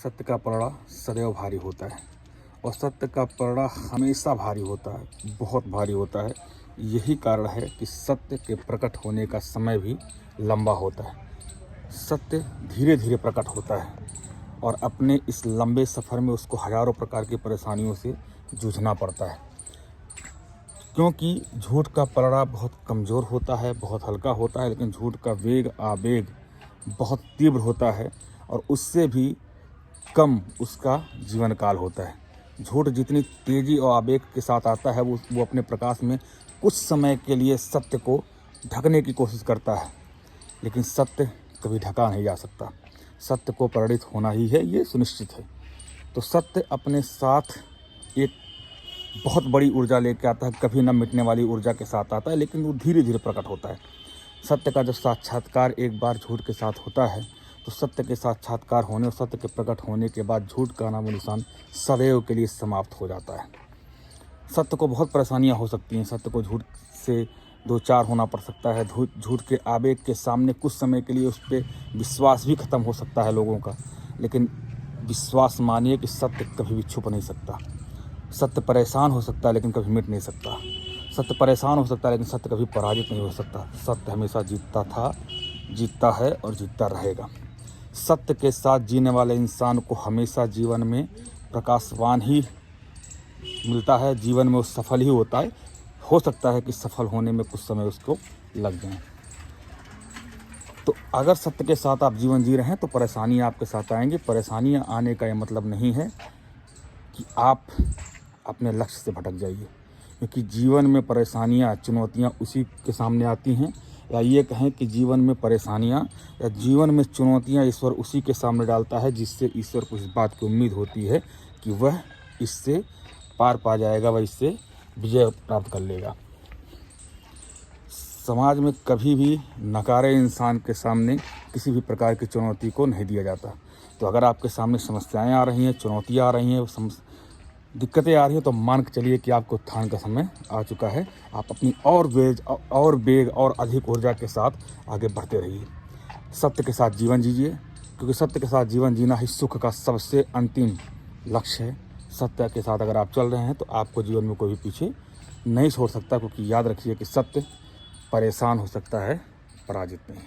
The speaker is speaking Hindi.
सत्य का पलड़ा सदैव भारी होता है और सत्य का पलड़ा हमेशा भारी होता है, बहुत भारी होता है। यही कारण है कि सत्य के प्रकट होने का समय भी लंबा होता है। सत्य धीरे धीरे प्रकट होता है और अपने इस लंबे सफ़र में उसको हज़ारों प्रकार की परेशानियों से जूझना पड़ता है, क्योंकि झूठ का पलड़ा बहुत कमज़ोर होता है, बहुत हल्का होता है, लेकिन झूठ का वेग आवेग बहुत तीव्र होता है और उससे भी कम उसका जीवन काल होता है। झूठ जितनी तेज़ी और आवेग के साथ आता है वो अपने प्रकाश में कुछ समय के लिए सत्य को ढकने की कोशिश करता है, लेकिन सत्य कभी ढका नहीं जा सकता। सत्य को परिणित होना ही है, ये सुनिश्चित है। तो सत्य अपने साथ एक बहुत बड़ी ऊर्जा लेके आता है, कभी न मिटने वाली ऊर्जा के साथ आता है, लेकिन वो धीरे धीरे प्रकट होता है। सत्य का जब साक्षात्कार एक बार झूठ के साथ होता है तो सत्य के साक्षात्कार होने और सत्य के प्रकट होने के बाद झूठ का नामो निशान सदैव के लिए समाप्त हो जाता है। सत्य को बहुत परेशानियां हो सकती हैं, सत्य को झूठ से दो चार होना पड़ सकता है। झूठ के आवेग के सामने कुछ समय के लिए उस पर विश्वास भी खत्म हो सकता है लोगों का, लेकिन विश्वास मानिए कि सत्य कभी भी छुप नहीं सकता। सत्य परेशान हो सकता है लेकिन कभी मिट नहीं सकता। सत्य परेशान हो सकता है लेकिन सत्य कभी पराजित नहीं हो सकता। सत्य हमेशा जीतता था, जीतता है और जीतता रहेगा। सत्य के साथ जीने वाले इंसान को हमेशा जीवन में प्रकाशवान ही मिलता है, जीवन में वो सफल ही होता है। हो सकता है कि सफल होने में कुछ समय उसको लग जाए। तो अगर सत्य के साथ आप जीवन जी रहे हैं तो परेशानियाँ आपके साथ आएंगी। परेशानियाँ आने का ये मतलब नहीं है कि आप अपने लक्ष्य से भटक जाइए, क्योंकि जीवन में परेशानियाँ चुनौतियाँ उसी के सामने आती हैं, या ये कहें कि जीवन में परेशानियाँ या जीवन में चुनौतियाँ ईश्वर उसी के सामने डालता है जिससे ईश्वर को इस बात की उम्मीद होती है कि वह इससे पार पा जाएगा, वह इससे विजय प्राप्त कर लेगा। समाज में कभी भी नकारे इंसान के सामने किसी भी प्रकार की चुनौती को नहीं दिया जाता। तो अगर आपके सामने समस्याएं आ रही हैं, चुनौतियाँ आ रही हैं, दिक्कतें आ रही हैं, तो मान के चलिए कि आपको उत्थान का समय आ चुका है। आप अपनी और वेग और अधिक ऊर्जा के साथ आगे बढ़ते रहिए। सत्य के साथ जीवन जीजिए, क्योंकि सत्य के साथ जीवन जीना ही सुख का सबसे अंतिम लक्ष्य है। सत्य के साथ अगर आप चल रहे हैं तो आपको जीवन में कोई भी पीछे नहीं छोड़ सकता, क्योंकि याद रखिए कि सत्य परेशान हो सकता है, पराजित नहीं।